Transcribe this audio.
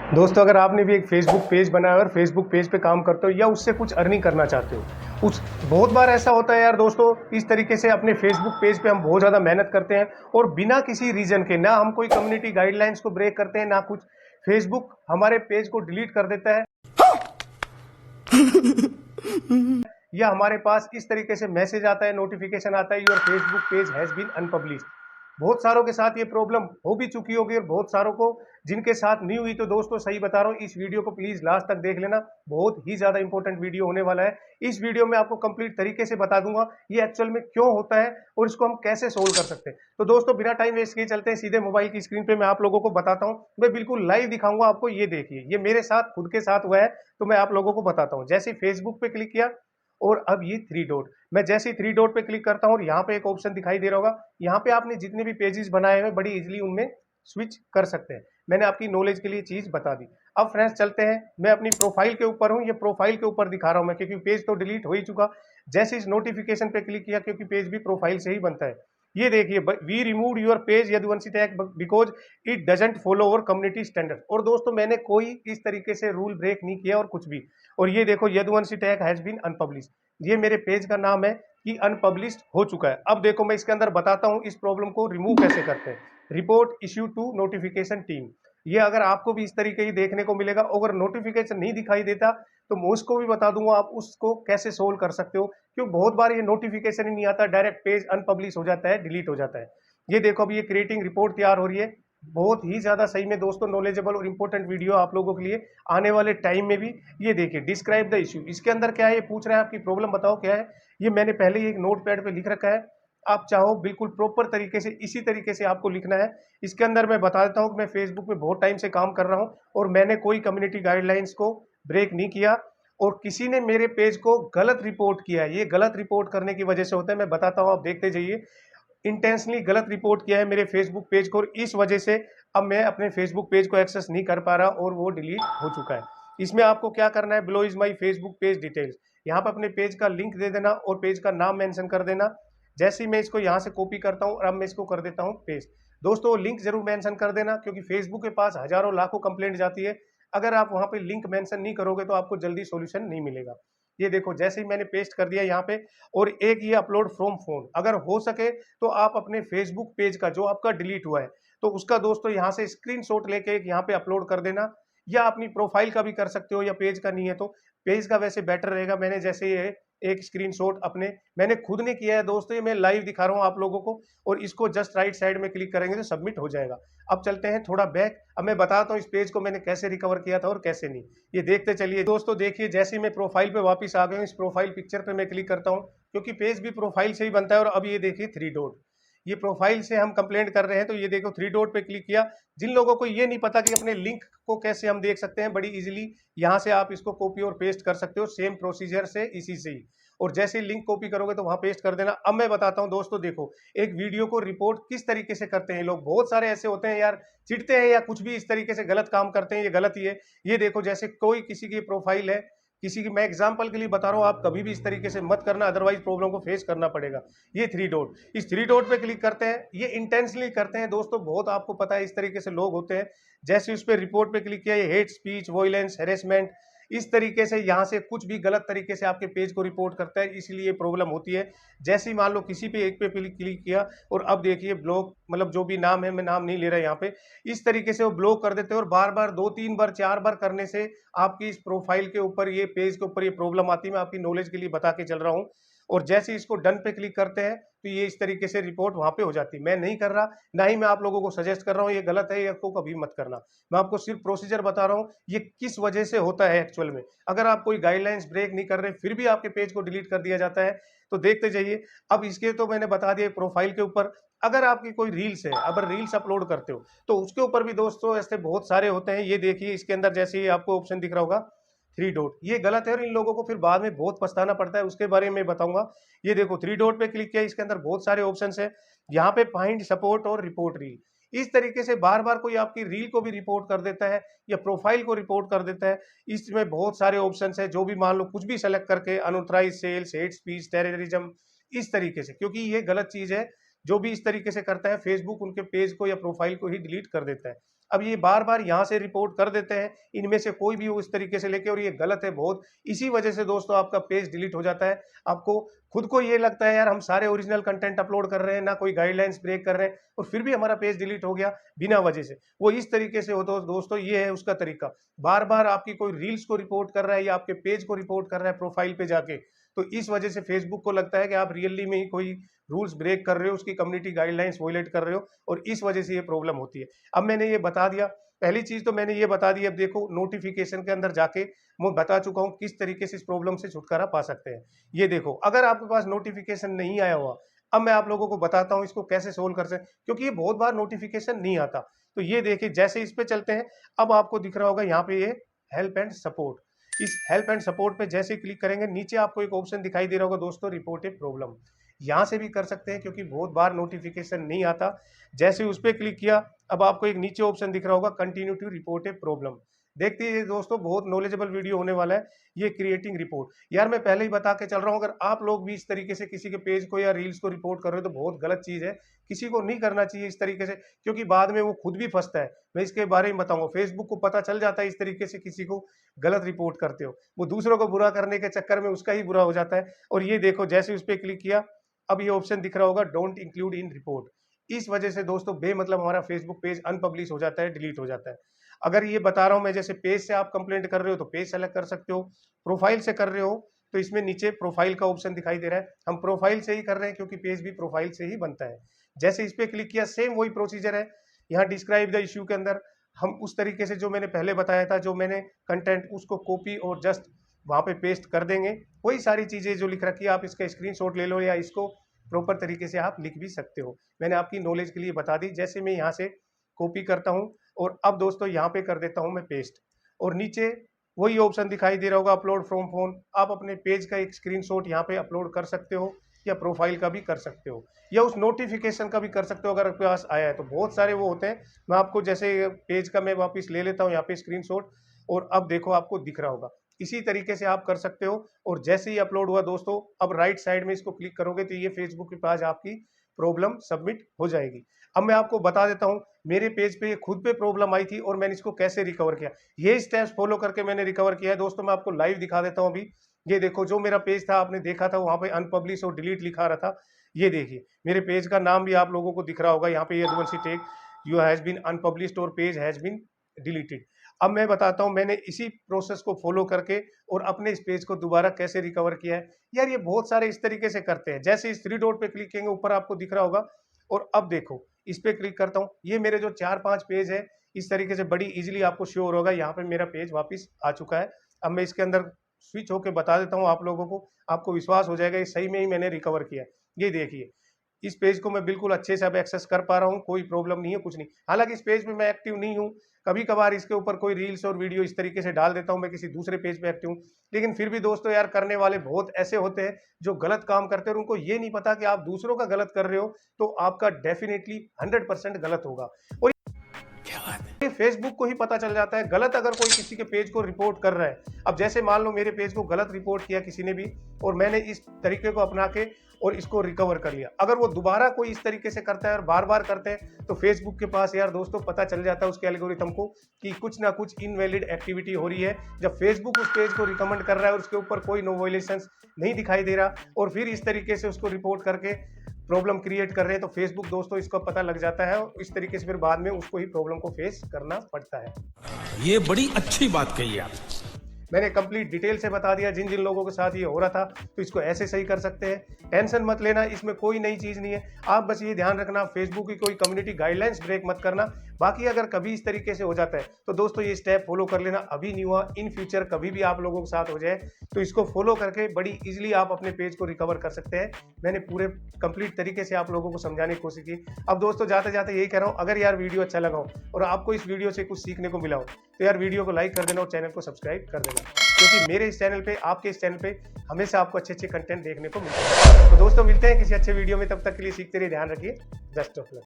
दोस्तों, अगर आपने भी एक फेसबुक पेज बनाया और फेसबुक पेज पे काम करते हो या उससे कुछ अर्निंग करना चाहते हो, उस बहुत बार ऐसा होता है यार दोस्तों, इस तरीके से अपने फेसबुक पेज पे हम बहुत ज़्यादा मेहनत करते हैं और बिना किसी रीज़न के, ना हम कोई कम्युनिटी गाइडलाइंस को ब्रेक करते हैं ना कुछ, फेसबुक हमारे पेज को डिलीट कर देता है या हमारे पास इस तरीके से मैसेज आता है, नोटिफिकेशन आता है, your Facebook page has been unpublished. बहुत सारों के साथ ये प्रॉब्लम हो भी चुकी होगी और बहुत सारों को जिनके साथ नहीं हुई, तो दोस्तों सही बता रहा हूँ, इस वीडियो को प्लीज लास्ट तक देख लेना, बहुत ही ज्यादा इंपॉर्टेंट वीडियो होने वाला है। इस वीडियो में आपको कंप्लीट तरीके से बता दूंगा ये एक्चुअल में क्यों होता है और इसको हम कैसे सोल्व कर सकते हैं। तो दोस्तों बिना टाइम वेस्ट किए चलते हैं सीधे मोबाइल की स्क्रीन पे, मैं आप लोगों को बताता हूँ, मैं बिल्कुल लाइव दिखाऊंगा आपको। ये देखिए, ये मेरे साथ खुद के साथ हुआ है, तो मैं आप लोगों को बताता हूँ। जैसे फेसबुक पे क्लिक किया और अब ये थ्री डॉट, मैं जैसे ही थ्री डॉट पे क्लिक करता हूँ और यहाँ पे एक ऑप्शन दिखाई दे रहा होगा, यहाँ पे आपने जितने भी पेजेस बनाए हुए बड़ी इजीली उनमें स्विच कर सकते हैं। मैंने आपकी नॉलेज के लिए चीज बता दी। अब फ्रेंड्स चलते हैं, मैं अपनी प्रोफाइल के ऊपर हूँ, ये प्रोफाइल के ऊपर दिखा रहा हूँ मैं, क्योंकि पेज तो डिलीट हो ही चुका। जैसे इस नोटिफिकेशन पे क्लिक किया, क्योंकि पेज भी प्रोफाइल से ही बनता है। ये देखिए, we remove your page Yaduvanshi tag because it doesn't follow our community standard. और दोस्तों मैंने कोई इस तरीके से रूल ब्रेक नहीं किया और कुछ भी। और ये देखो, Yaduvanshi tag has been unpublish, ये मेरे पेज का नाम है कि अनपब्लिश्ड हो चुका है। अब देखो मैं इसके अंदर बताता हूं इस प्रॉब्लम को रिमूव कैसे करते हैं। Report issue to notification team, ये अगर आपको भी इस तरीके ही देखने को मिलेगा, अगर नोटिफिकेशन नहीं दिखाई देता तो मैं उसको भी बता दूंगा आप उसको कैसे सोल्व कर सकते हो। क्योंकि बहुत बार ये नोटिफिकेशन ही नहीं आता, डायरेक्ट पेज अनपब्लिश हो जाता है, डिलीट हो जाता है। ये देखो अभी ये क्रिएटिंग रिपोर्ट तैयार हो रही है, बहुत ही ज्यादा सही में दोस्तों नॉलेजेबल और इंपॉर्टेंट वीडियो आप लोगों के लिए आने वाले टाइम में भी। ये देखिए, डिस्क्राइब द इश्यू, इसके अंदर क्या है, ये पूछ रहा है आपकी प्रॉब्लम बताओ क्या है। ये मैंने पहले ही एक नोट पैड पे लिख रखा है, आप चाहो बिल्कुल प्रॉपर तरीके से इसी तरीके से आपको लिखना है। इसके अंदर मैं बता देता हूँ कि मैं फेसबुक पे बहुत टाइम से काम कर रहा हूँ और मैंने कोई कम्युनिटी गाइडलाइंस को ब्रेक नहीं किया और किसी ने मेरे पेज को गलत रिपोर्ट किया है। ये गलत रिपोर्ट करने की वजह से होता है, मैं बताता हूँ, आप देखते जाइए। इंटेंशनली गलत रिपोर्ट किया है मेरे फेसबुक पेज को और इस वजह से अब मैं अपने फेसबुक पेज को एक्सेस नहीं कर पा रहा और वो डिलीट हो चुका है। इसमें आपको क्या करना है, below is my Facebook page details, यहाँ पर अपने पेज का लिंक दे देना और पेज का नाम मेंशन कर देना। जैसे ही मैं इसको यहाँ से कॉपी करता हूँ और अब मैं इसको कर देता हूँ पेस्ट। दोस्तों लिंक जरूर मेंशन कर देना, क्योंकि फेसबुक के पास हजारों लाखों कंप्लेंट जाती है, अगर आप वहां पे लिंक मेंशन नहीं करोगे तो आपको जल्दी सॉल्यूशन नहीं मिलेगा। ये देखो जैसे ही मैंने पेस्ट कर दिया यहाँ पे, और एक ये अपलोड फ्रॉम फोन, अगर हो सके तो आप अपने फेसबुक पेज का जो आपका डिलीट हुआ है तो उसका दोस्तों यहाँ से स्क्रीनशॉट लेके एक यहाँ पे अपलोड कर देना, या अपनी प्रोफाइल का भी कर सकते हो, या पेज का नहीं है तो पेज का वैसे बेटर रहेगा। मैंने जैसे ये एक स्क्रीनशॉट अपने, मैंने खुद ने किया है दोस्तों, ये मैं लाइव दिखा रहा हूँ आप लोगों को, और इसको जस्ट राइट साइड में क्लिक करेंगे तो सबमिट हो जाएगा। अब चलते हैं थोड़ा बैक, अब मैं बताता हूँ इस पेज को मैंने कैसे रिकवर किया था और कैसे नहीं, ये देखते चलिए। दोस्तों देखिए, जैसे ही मैं प्रोफाइल पे वापस आ गया हूँ, इस प्रोफाइल पिक्चर पे मैं क्लिक करता हूँ, क्योंकि पेज भी प्रोफाइल से ही बनता है। और अब ये देखिए थ्री डॉट, ये प्रोफाइल से हम कंप्लेंट कर रहे हैं, तो ये देखो थ्री डॉट पे क्लिक किया। जिन लोगों को ये नहीं पता कि अपने लिंक को कैसे हम देख सकते हैं, बड़ी इजीली यहाँ से आप इसको कॉपी और पेस्ट कर सकते हो, सेम प्रोसीजर से इसी से ही। और जैसे ही लिंक कॉपी करोगे तो वहां पेस्ट कर देना। अब मैं बताता हूं दोस्तों, देखो एक वीडियो को रिपोर्ट किस तरीके से करते हैं लोग, बहुत सारे ऐसे होते हैं यार, चिढ़ते हैं या कुछ भी इस तरीके से गलत काम करते हैं, ये गलत ही है। ये देखो जैसे कोई किसी की प्रोफाइल है, किसी की, मैं एग्जांपल के लिए बता रहा हूँ, आप कभी भी इस तरीके से मत करना, अदरवाइज प्रॉब्लम को फेस करना पड़ेगा। ये थ्री डॉट, इस थ्री डॉट पे क्लिक करते हैं, ये इंटेंशनली करते हैं दोस्तों, बहुत आपको पता है इस तरीके से लोग होते हैं। जैसे उस पर रिपोर्ट पे क्लिक किया, ये हेट स्पीच, वॉयलेंस, हेरेसमेंट, इस तरीके से यहाँ से कुछ भी गलत तरीके से आपके पेज को रिपोर्ट करता है, इसलिए प्रॉब्लम होती है। जैसे ही मान लो किसी पे एक पे क्लिक किया और अब देखिए ब्लॉक, मतलब जो भी नाम है, मैं नाम नहीं ले रहा यहाँ पे, इस तरीके से वो ब्लॉक कर देते हैं। और बार बार 2-3 बार 4 बार करने से आपकी इस प्रोफाइल के ऊपर, ये पेज के ऊपर ये प्रॉब्लम आती है, मैं आपकी नॉलेज के लिए बता के चल रहा हूँ। और जैसे इसको डन पे क्लिक करते हैं तो ये इस तरीके से रिपोर्ट वहां पे हो जाती है। मैं नहीं कर रहा, ना ही मैं आप लोगों को सजेस्ट कर रहा हूँ, ये गलत है, ये आपको कभी मत करना। मैं आपको सिर्फ प्रोसीजर बता रहा हूँ ये किस वजह से होता है एक्चुअल में। अगर आप कोई गाइडलाइंस ब्रेक नहीं कर रहे फिर भी आपके पेज को डिलीट कर दिया जाता है, तो देखते जाइए। अब इसके तो मैंने बता दिया प्रोफाइल के ऊपर। अगर आपकी कोई रील्स है, अगर रील्स अपलोड करते हो तो उसके ऊपर भी दोस्तों ऐसे बहुत सारे होते हैं। ये देखिए इसके अंदर जैसे ही आपको ऑप्शन दिख रहा होगा थ्री डॉट, ये गलत है और इन लोगों को फिर बाद में बहुत पछताना पड़ता है, उसके बारे में बताऊंगा। ये देखो थ्री डॉट पे क्लिक किया, इसके अंदर बहुत सारे ऑप्शन है, यहाँ पे फाइंड सपोर्ट और रिपोर्ट रील। इस तरीके से बार बार कोई आपकी रील को भी रिपोर्ट कर देता है या प्रोफाइल को रिपोर्ट कर देता है। इसमें बहुत सारे ऑप्शन है, जो भी मान लो कुछ भी सेलेक्ट करके, unauthorise sales, hate speech, terrorism, इस तरीके से, क्योंकि ये गलत चीज है। जो भी इस तरीके से करता है फेसबुक उनके पेज को या प्रोफाइल को ही डिलीट कर देता है। अब ये बार बार यहाँ से रिपोर्ट कर देते हैं, इनमें से कोई भी उस तरीके से लेके, और ये गलत है बहुत। इसी वजह से दोस्तों आपका पेज डिलीट हो जाता है। आपको खुद को ये लगता है यार हम सारे ओरिजिनल कंटेंट अपलोड कर रहे हैं, ना कोई गाइडलाइंस ब्रेक कर रहे हैं, और फिर भी हमारा पेज डिलीट हो गया बिना वजह से। वो इस तरीके से हो तो दोस्तों ये है उसका तरीका। बार बार आपकी कोई रील्स को रिपोर्ट कर रहा है या आपके पेज को रिपोर्ट कर रहा है प्रोफाइल पे जाके, तो इस वजह से फेसबुक को लगता है कि आप रियली में ही कोई रूल्स ब्रेक कर रहे हो, उसकी कम्युनिटी गाइडलाइंस वोलेट कर रहे हो, और इस वजह से ये प्रॉब्लम होती है। अब मैंने ये बता दिया, पहली चीज तो मैंने ये बता दी। अब देखो नोटिफिकेशन के अंदर जाके मैं बता चुका हूँ किस तरीके से इस प्रॉब्लम से छुटकारा पा सकते हैं। ये देखो, अगर आपके पास नोटिफिकेशन नहीं आया हुआ, अब मैं आप लोगों को बताता हूँ इसको कैसे सोल्व कर सकते, क्योंकि ये बहुत बार नोटिफिकेशन नहीं आता। तो ये देखिए, जैसे इस पे चलते हैं, अब आपको दिख रहा होगा यहाँ पे ये हेल्प एंड सपोर्ट। इस हेल्प एंड सपोर्ट पे जैसे क्लिक करेंगे, नीचे आपको एक ऑप्शन दिखाई दे रहा होगा दोस्तों, रिपोर्ट ए प्रॉब्लम। यहाँ से भी कर सकते हैं क्योंकि बहुत बार नोटिफिकेशन नहीं आता। जैसे उस पर क्लिक किया, अब आपको एक नीचे ऑप्शन दिख रहा होगा continue to report a problem. देखते हैं दोस्तों, बहुत नॉलेजेबल वीडियो होने वाला है ये क्रिएटिंग रिपोर्ट। यार मैं पहले ही बता के चल रहा हूँ, अगर आप लोग भी इस तरीके से किसी के पेज को या रील्स को रिपोर्ट कर रहे हो तो बहुत गलत चीज है, किसी को नहीं करना चाहिए इस तरीके से, क्योंकि बाद में वो खुद भी फंसता है। मैं इसके बारे में बताऊंगा। फेसबुक को पता चल जाता है इस तरीके से किसी को गलत रिपोर्ट करते हो, वो दूसरों को बुरा करने के चक्कर में उसका ही बुरा हो जाता है। और ये देखो, जैसे उस पर क्लिक किया, अब ये ऑप्शन दिख रहा होगा डोंट इंक्लूड इन रिपोर्ट। इस वजह से दोस्तों बेमतलब हमारा फेसबुक पेज अनपब्लिश हो जाता है, डिलीट हो जाता है। अगर ये बता रहा हूं मैं, जैसे पेज से आप कंप्लेंट कर रहे हो तो पेज सेलेक्ट कर सकते हो, प्रोफाइल से कर रहे हो तो इसमें नीचे प्रोफाइल का ऑप्शन दिखाई दे रहा है। हम प्रोफाइल से ही कर रहे हैं क्योंकि पेज भी प्रोफाइल से ही बनता है। जैसे इस पे क्लिक किया, सेम वही प्रोसीजर है। यहाँ डिस्क्राइब द इश्यू के अंदर हम उस तरीके से जो मैंने पहले बताया था, जो मैंने कंटेंट उसको कॉपी और जस्ट वहां पे पेस्ट कर देंगे। वही सारी चीजें जो लिख रखी है, आप इसका स्क्रीनशॉट ले लो या इसको प्रॉपर तरीके से आप लिख भी सकते हो। मैंने आपकी नॉलेज के लिए बता दी। जैसे मैं यहाँ से कॉपी करता हूँ और अब दोस्तों यहाँ पे कर देता हूँ मैं पेस्ट, और नीचे वही ऑप्शन दिखाई दे रहा होगा अपलोड फ्रॉम फोन। आप अपने पेज का एक स्क्रीनशॉट यहाँ पे अपलोड कर सकते हो, या प्रोफाइल का भी कर सकते हो, या उस नोटिफिकेशन का भी कर सकते हो अगर आपके पास आया है तो। बहुत सारे वो होते हैं। मैं आपको जैसे पेज का मैं वापस ले लेता हूँ यहाँ पे स्क्रीनशॉट, और अब देखो आपको दिख रहा होगा। इसी तरीके से आप कर सकते हो। और जैसे ही अपलोड हुआ दोस्तों, अब राइट साइड में इसको क्लिक करोगे तो ये फेसबुक के पास आपकी प्रॉब्लम सबमिट हो जाएगी। अब मैं आपको बता देता हूं, मेरे पेज पे खुद पे प्रॉब्लम आई थी और मैंने इसको कैसे रिकवर किया। ये स्टेप्स फॉलो करके मैंने रिकवर किया है दोस्तों। मैं आपको लाइव दिखा देता हूं अभी। ये देखो, जो मेरा पेज था आपने देखा था, वहां पे अनपब्लिश और डिलीट लिखा रहा था। ये देखिए, मेरे पेज का नाम भी आप लोगों को दिख रहा होगा यहाँ पे, यदुवंशी टेक यू हैज बीन अनपब्लिश्ड और पेज हैज बीन डिलीटेड। अब मैं बताता हूं मैंने इसी प्रोसेस को फॉलो करके और अपने इस पेज को दोबारा कैसे रिकवर किया है। यार ये बहुत सारे इस तरीके से करते हैं। जैसे इस थ्री डॉट पे क्लिक करेंगे, ऊपर आपको दिख रहा होगा, और अब देखो इस पे क्लिक करता हूं, ये मेरे जो 4-5 पेज है इस तरीके से बड़ी इजीली आपको श्योर होगा। यहाँ पे मेरा पेज वापस आ चुका है। अब मैं इसके अंदर स्विच होकर बता देता हूँ आप लोगों को, आपको विश्वास हो जाएगा ये सही में ही मैंने रिकवर किया है। ये देखिए, इस पेज को मैं बिल्कुल अच्छे से अब एक्सेस कर पा रहा हूँ, कोई प्रॉब्लम नहीं है, कुछ नहीं। हालांकि इस पेज पे मैं एक्टिव नहीं हूँ, कभी कभार इसके ऊपर कोई रील्स और वीडियो इस तरीके से डाल देता हूँ, मैं किसी दूसरे पेज पे एक्टिव हूँ। लेकिन फिर भी दोस्तों यार, करने वाले बहुत ऐसे होते हैं जो गलत काम करते हैं, और उनको ये नहीं पता कि आप दूसरों का गलत कर रहे हो तो आपका डेफिनेटली 100% गलत होगा। और ये फेसबुक को ही पता चल जाता है गलत अगर कोई किसी के पेज को रिपोर्ट कर रहा है। अब जैसे मान लो मेरे पेज को गलत रिपोर्ट किया किसी ने भी, और मैंने इस तरीके को अपना के और इसको रिकवर कर लिया। अगर वो दोबारा कोई इस तरीके से करता है और बार बार करते हैं, तो फेसबुक के पास यार दोस्तों पता चल जाता है उसके एल्गोरिथम को कि कुछ ना कुछ इनवैलिड एक्टिविटी हो रही है। जब फेसबुक उस पेज को रिकमेंड कर रहा है और उसके ऊपर कोई नो वायलेशंस नहीं दिखाई दे रहा, और फिर इस तरीके से उसको रिपोर्ट करके प्रॉब्लम क्रिएट कर रहे हैं, तो फेसबुक दोस्तों इसको पता लग जाता है, और इस तरीके से फिर बाद में उसको ही प्रॉब्लम को फेस करना पड़ता है। ये बड़ी अच्छी बात कही आप। मैंने कंप्लीट डिटेल से बता दिया जिन जिन लोगों के साथ ये हो रहा था, तो इसको ऐसे सही कर सकते हैं। टेंशन मत लेना, इसमें कोई नई चीज़ नहीं है। आप बस ये ध्यान रखना, फेसबुक की कोई कम्युनिटी गाइडलाइंस ब्रेक मत करना। बाकी अगर कभी इस तरीके से हो जाता है तो दोस्तों ये स्टेप फॉलो कर लेना। अभी नहीं हुआ, इन फ्यूचर कभी भी आप लोगों के साथ हो जाए तो इसको फॉलो करके बड़ी इजीली आप अपने पेज को रिकवर कर सकते हैं। मैंने पूरे कंप्लीट तरीके से आप लोगों को समझाने की कोशिश की। अब दोस्तों जाते जाते यही कह रहा हूँ, अगर यार वीडियो अच्छा लगा हो और आपको इस वीडियो से कुछ सीखने को मिला हो तो यार वीडियो को लाइक कर देना और चैनल को सब्सक्राइब कर देना, क्योंकि मेरे इस चैनल पे, आपके इस चैनल पे हमेशा आपको अच्छे अच्छे कंटेंट देखने को मिलता है। तो दोस्तों मिलते हैं किसी अच्छे वीडियो में, तब तक के लिए सीखते रहिए, ध्यान रखिए, बेस्ट ऑफ लक।